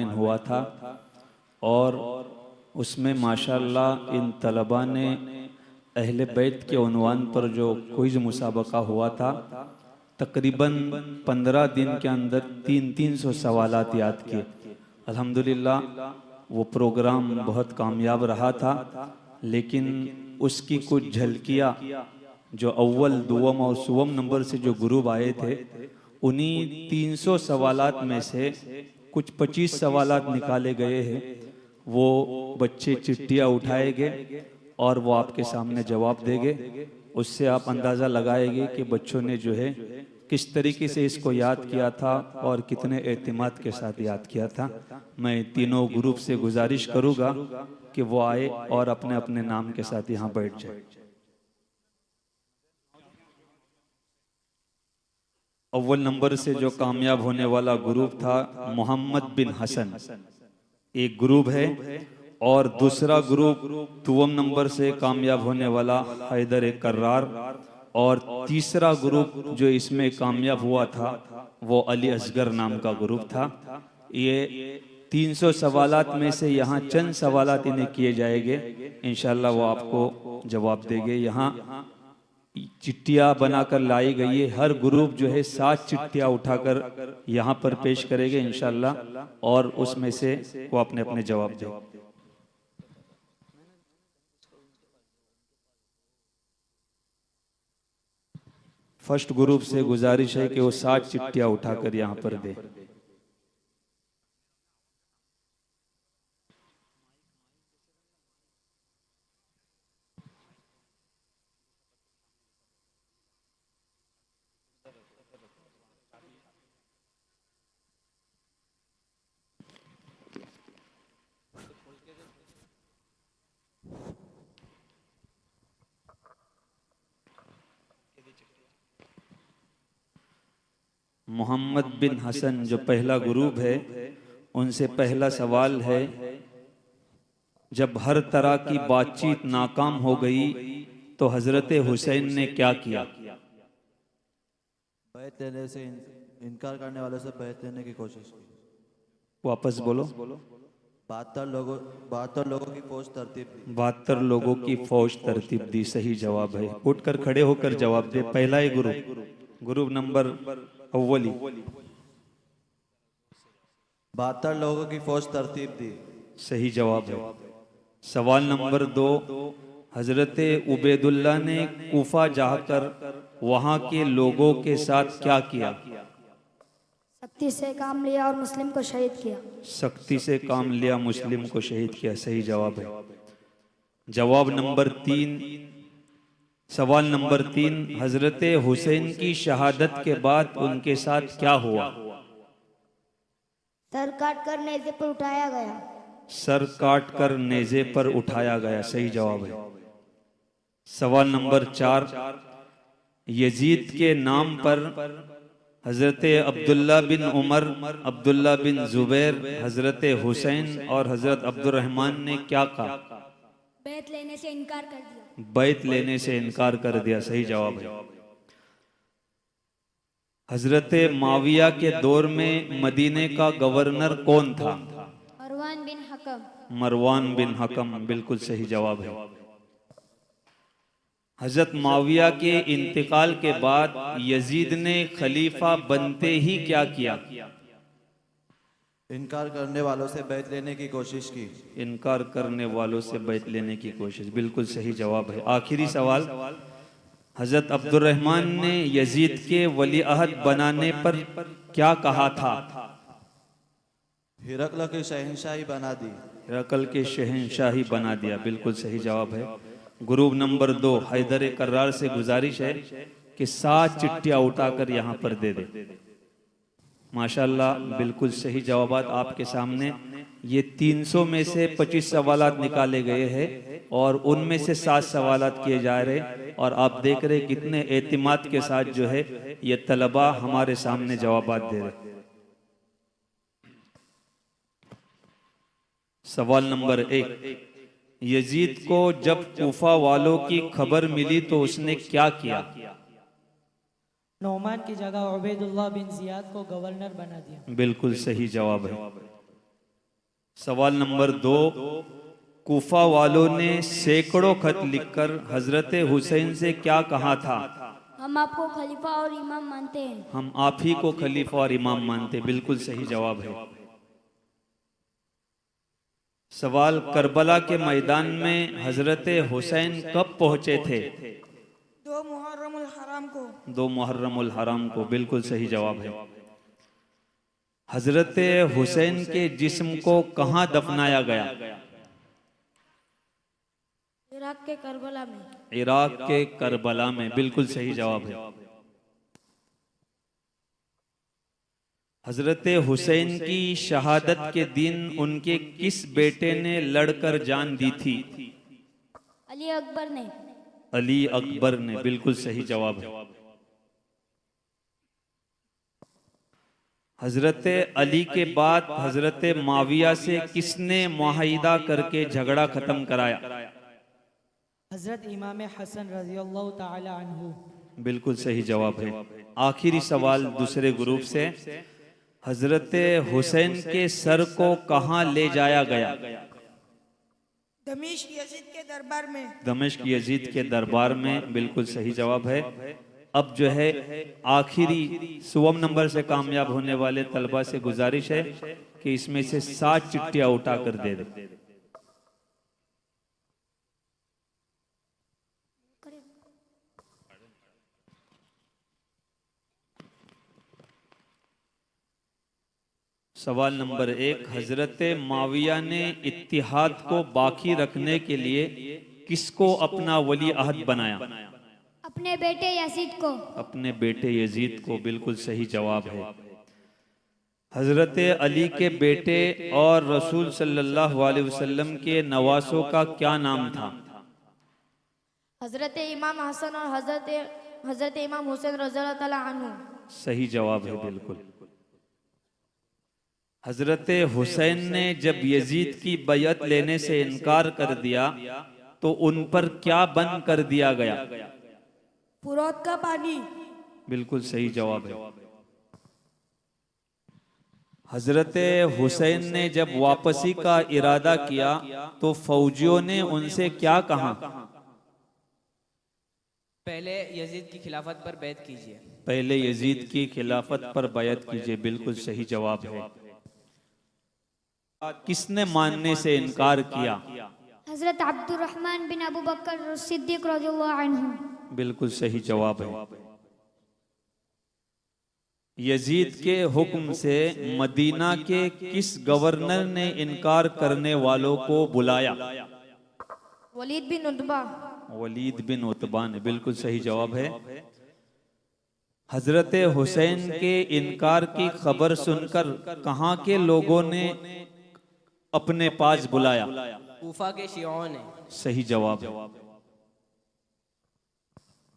हुआ था और उसमें माशाअल्लाह इन तलबा ने अहले बैत के उन्वान पर जो क्विज़ मुसाबका हुआ था, तकरीबन 15 दिन के अंदर 300 सवालात याद किए। अल्हम्दुलिल्लाह वो प्रोग्राम बहुत कामयाब रहा था, लेकिन उसकी कुछ झलकियाँ जो अव्वल दुवम और सुवम नंबर से जो ग्रुप आए थे, उन्हीं 300 सवालात में से कुछ 25 सवालात निकाले गए हैं। वो बच्चे चिट्ठियाँ उठाएंगे और वो आपके सामने जवाब देंगे। उससे आप अंदाज़ा लगाएंगे कि बच्चों ने जो है किस तरीके से इसको याद किया था और कितने एतमाद के साथ याद किया था। मैं तीनों ग्रुप से गुजारिश करूँगा कि वो आए और अपने अपने नाम के साथ यहाँ बैठ जाए। अव्वल नंबर से जो कामयाब होने वाला ग्रुप था मोहम्मद बिन हसन, एक ग्रुप है, और दूसरा ग्रुप दुवम नंबर से कामयाब होने वाला हैदर कर्रार, और तीसरा ग्रुप जो इसमें कामयाब हुआ था वो अली असगर नाम का ग्रुप था। ये 300 सवालात में से यहाँ चंद सवालात इन्हें किए जाएंगे, इंशाल्लाह वो आपको जवाब देंगे। यहाँ चिट्ठियाँ बनाकर लाई गई है, हर ग्रुप जो है 7 चिट्ठियाँ उठाकर यहाँ पर पेश करेंगे इंशाल्लाह, और उसमें से वो अपने अपने जवाब दें। फर्स्ट ग्रुप से गुजारिश है कि वो 7 चिट्ठियाँ उठाकर यहाँ पर दे। मोहम्मद बिन हसन जो पहला ग्रुप है, उनसे पहला सवाल है, जब हर तरह की बातचीत नाकाम हो गई तो हजरत हुसैन ने क्या किया? बैत लेने से इनकार करने वालों से बैत लेने की कोशिश की। वापस बोलो। 72 लोगों की फौज तरतीब दी। 72 लोगों की फौज तरतीब दी, सही जवाब है। उठकर खड़े होकर जवाब दे। पहला ही ग्रुप नंबर अव्वली। 72 लोगों की फौज तरतीब दी, सही जवाब है। सवाल नंबर 2, हजरत उबैदुल्लाह ने कूफा जाकर वहां के लोगों के साथ क्या किया? सख्ती से काम लिया और मुस्लिम को शहीद किया। सख्ती से काम लिया, मुस्लिम को शहीद किया, सही जवाब है। जवाब नंबर 3, सवाल नंबर 3, हजरत हुसैन की शहादत के बाद उनके साथ क्या हुआ? सर काट कर नेज़े पर उठाया गया। सर काट कर नेज़े पर उठाया गया, सही जवाब है। सवाल नंबर 4, यजीद के नाम पर हजरत अब्दुल्ला बिन उमर, अब्दुल्ला बिन जुबैर, हजरत हुसैन और हजरत अब्दुर्रहमान ने क्या कहा? बैत लेने से इनकार कर दिया। बैत लेने से इनकार कर दिया, सही जवाब है। हजरत माविया के दौर में मदीने का गवर्नर कौन था? मरवान बिन हकम। मरवान बिन हकम, बिल्कुल सही जवाब है। हजरत माविया के इंतकाल के बाद यजीद ने खलीफा बनते ही क्या किया? इनकार करने वालों से बैत लेने की कोशिश की। इनकार करने वालों से बैत लेने की कोशिश, बिल्कुल सही जवाब है। आखिरी सवाल, हजरत अब्दुर्रहमान ने यजीद के वली अहद बनाने पर क्या कहा था? हिरकल की शहंशाही बना दी। हिरकल के शहंशाही बना दिया, बिल्कुल सही जवाब है। ग्रुप नंबर 2 हैदर कर्रार से गुजारिश है कि 7 चिट्ठियाँ उठाकर यहाँ पर दे दे। माशाल्लाह, बिल्कुल सही जवाबात आपके सामने। ये 300 में से 25 सवालात निकाले गए हैं और उनमें से 7 सवालात किए जा रहे, और आप देख रहे कितने एतिमाद के साथ जो है ये तलबा हमारे सामने जवाबात दे रहे। सवाल नंबर 1, यजीद को जब कूफा वालों की खबर मिली तो उसने क्या किया? नौमान की जगह उबैदुल्लाह बिन जियाद को गवर्नर बना दिया। बिल्कुल सही जवाब है। सवाल नंबर 2, कूफा वालों ने सैकड़ों खत लिखकर हजरत हुसैन से क्या कहा था? हम आपको खलीफा और इमाम मानते हैं। हम आप ही को खलीफा और इमाम मानते। बिल्कुल सही जवाब है। सवाल, करबला के मैदान में हजरत हुसैन कब पहुंचे थे? 2 मुहर्रमुल हराम को। 2 मुहर्रमुल हराम को। बिल्कुल सही जवाब है। हजरत हुसैन के जिस्म को कहां दफनाया गया? इराक के करबला में। इराक के करबला में। बिल्कुल सही जवाब है। हजरत हुसैन की शहादत के दिन उनके किस बेटे ने लड़कर जान दी थी? अली अकबर ने। अली अकबर ने। बिल्कुल सही जवाब है। हजरत अली के बाद हजरत माविया से किसने मुआहिदा करके झगड़ा खत्म कराया? हजरत इमाम हसन रजी अल्लाह ताला अन्हु। बिल्कुल सही जवाब है। आखिरी सवाल दूसरे ग्रुप से, हजरत हुसैन के सर को कहां ले जाया गया? दमिश्क यजीद के दरबार में। दमिश्क यजीद के दरबार में। बिल्कुल सही जवाब है। अब जो है आखिरी 100 नंबर से कामयाब होने वाले तलबा से गुजारिश है कि इसमें से 7 चिट्ठियां उठा कर दे दे। सवाल नंबर 1, हजरत माविया ने इत्तिहाद को बाकी रखने के लिए किसको अपना वली अहद बनाया? अपने बेटे यजीद को। अपने बेटे यजीद को। बिल्कुल सही जवाब है। हजरत अली के बेटे और रसूल सल्लल्लाहु अलैहि वसल्लम के नवासों का क्या नाम था? हजरत इमाम हसन और हजरत इमाम हुसैन रजी अल्लाह ताला अन्हु। सही जवाब है। बिल्कुल। हजरत हुसैन ने जब यजीद की बैयत लेने से इनकार कर दिया तो उन पर क्या बंद कर दिया गया? फुरात का पानी। बिल्कुल सही जवाब है। हजरत हुसैन ने जब वापसी का इरादा किया तो फौजियों ने उनसे क्या कहा? पहले यजीद की खिलाफत पर बैत कीजिए। पहले यजीद की खिलाफत पर बैत कीजिए। बिल्कुल सही जवाब है। किसने मानने से इनकार किया? हजरत अब्दुर्रहमान बिन अबू बकर सिद्दीक रज़ियल्लाहु अन्हु। बिल्कुल सही जवाब है। यजीद के हुक्म से मदीना के किस गवर्नर ने इनकार करने वालों को बुलाया? वलीद बिन उतबा। वलीद बिन उतबा ने। बिल्कुल सही जवाब है। हजरत हुसैन के इनकार की खबर सुनकर कहां के लोगों ने अपने पास बुलाया? कूफा के शियों ने। सही जवाब है।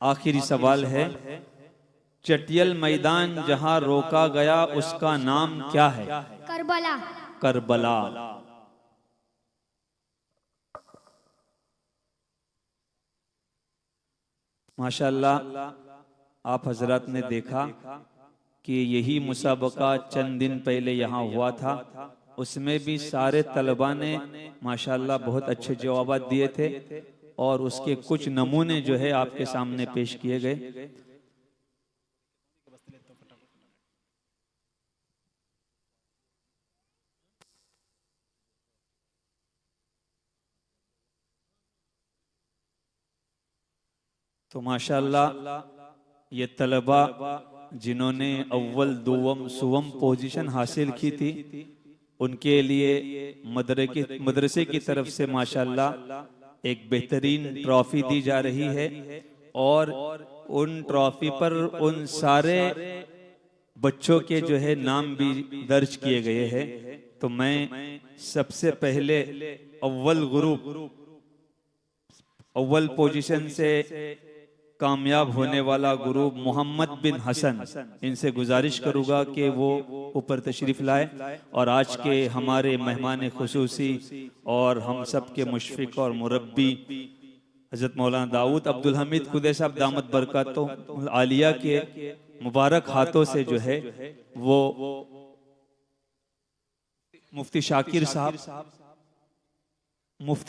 आखिरी सवाल है, चटियल मैदान जहां रोका गया उसका नाम क्या है? करबला। करबला। माशाअल्लाह, आप हजरत ने देखा कि यही मुसाबका चंद दिन पहले यहाँ हुआ था। उसमें भी सारे तलबा ने माशाअल्लाह बहुत अच्छे जवाब दिए थे और उसके कुछ नमूने जो है आपके सामने पेश किए गए। तो माशाअल्लाह ये तलबा जिन्होंने अव्वल दुवम सुवम पोजीशन हासिल की थी उनके लिए मदरसे की तरफ से माशाअल्लाह एक बेहतरीन ट्रॉफी दी जा रही है और उन ट्रॉफी पर उन सारे बच्चों के जो है नाम भी दर्ज किए गए हैं। तो मैं सबसे पहले अव्वल पोजीशन से कामयाब होने वाला ग्रुप मोहम्मद बिन हसन, इनसे गुजारिश करूंगा कि वो ऊपर तशरीफ लाए और आज के हमारे मेहमान खुसूसी और हम सब के मुशफिक और मुरब्बी हजरत मौलाना दाऊद अब्दुल हमीद खुदे साहब दामत बरकतो आलिया के मुबारक हाथों से जो है वो मुफ्ती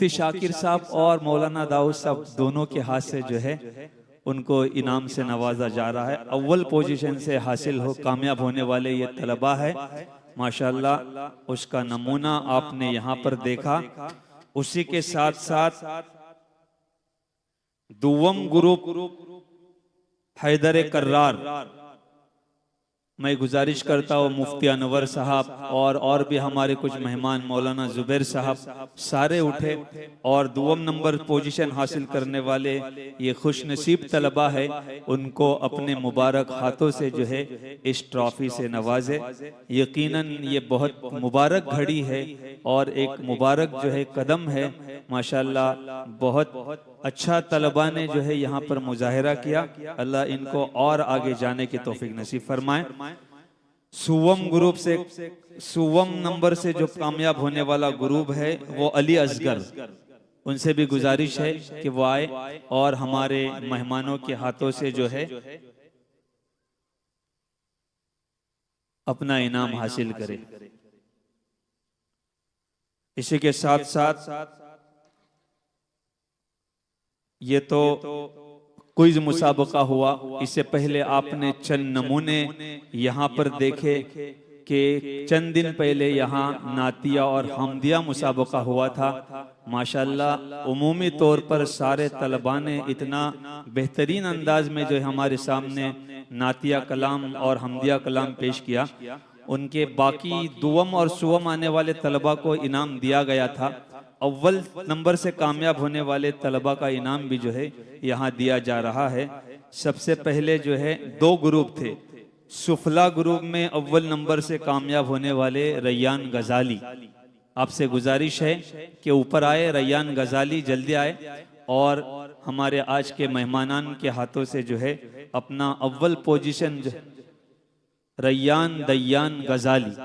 शाकिर साहब और मौलाना दाऊद साहब दोनों के हाथ से जो है उनको इनाम से नवाजा जा रहा है। अव्वल पोजीशन से हासिल हो कामयाब होने वाले ये तलबा है माशाल्लाह। उसका नमूना आपने यहाँ पर देखा। उसी के साथ साथ दुवम ग्रुप हैदर कर्रार, मैं गुजारिश करता हूँ मुफ्ती अनवर साहब और भी हमारे कुछ मेहमान मौलाना जुबैर साहब सारे उठे और दुवम नंबर पोजीशन हासिल करने वाले ये खुश नसीब तलबा है, उनको अपने मुबारक हाथों से जो है इस ट्रॉफी से नवाजे। यकीनन ये बहुत मुबारक घड़ी है और एक मुबारक जो है कदम है माशाल्लाह। बहुत अच्छा तलबा ने जो है यहाँ पर मुजाहिरा किया। अल्लाह इनको और आगे जाने की तौफीक नसीब फरमाए। सुवम ग्रुप से सुवम नंबर से जो कामयाब होने वाला ग्रुप है वो अली असगर, उनसे भी गुजारिश है कि वो आए और हमारे मेहमानों के हाथों से जो है अपना इनाम हासिल करे। इसी के साथ साथ ये तो क्विज मुसाबका हुआ, इससे पहले आपने चंद नमूने यहाँ पर देखे कि चंद दिन पहले यहाँ नातिया और हमदिया मुसाबका हुआ था। माशाल्लाह उमूमी तौर पर सारे तलबा ने इतना बेहतरीन अंदाज में जो हमारे सामने नातिया कलाम और हमदिया कलाम पेश किया। उनके बाकी दुवम और सुवम आने वाले तलबा को इनाम दिया गया था। अव्वल नंबर से कामयाब होने वाले तलबा का इनाम भी जो है यहाँ दिया जा रहा है। सबसे पहले जो है दो ग्रुप थे। सुफला ग्रुप में अव्वल नंबर से कामयाब होने वाले रैयान गजाली, आपसे गुजारिश है कि ऊपर आए, रैयान गजाली जल्दी आए और हमारे आज के मेहमानान के हाथों से जो है अपना अव्वल पोजीशन रैयान दयान गजाली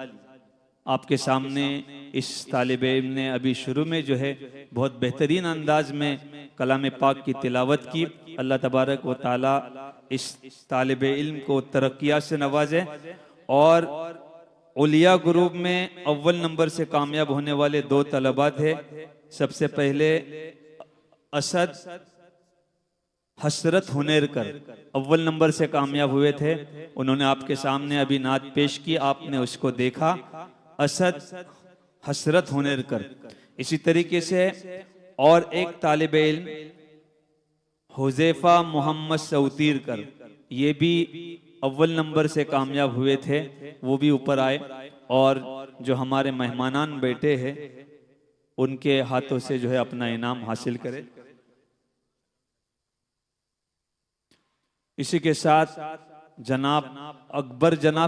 आपके सामने इस तालिब इल्म ने अभी शुरू में जो है बहुत बेहतरीन अंदाज में कलाम पाक की तिलावत की। अल्लाह तबारक व ताला इस तालिब इल्म को तरक्कियात से नवाजे। और उलिया ग्रुप में अव्वल नंबर से कामयाब होने वाले दो तलबा थे। सबसे पहले असद हसरत हुनैरकर अव्वल नंबर से कामयाब हुए थे। उन्होंने आपके सामने अभी नात पेश की, आपने उसको देखा। असद हसरत हुनैरकर। इसी तरीके से और एक तालिब इल्म हुज़ैफा मोहम्मद सऊतीरकर, ये भी अव्वल नंबर से कामयाब हुए थे, वो भी ऊपर आए और जो हमारे मेहमानान बैठे हैं उनके हाथों से जो है अपना इनाम हासिल करें। इसी के साथ जनाब अकबर जनाब